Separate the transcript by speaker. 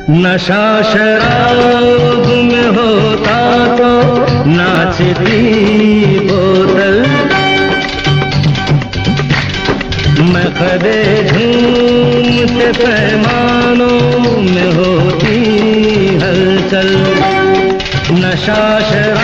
Speaker 1: नशा शराब में होता तो नाचती बोतल, मखदे झूमते पैमानों में होती हलचल। नशा शराब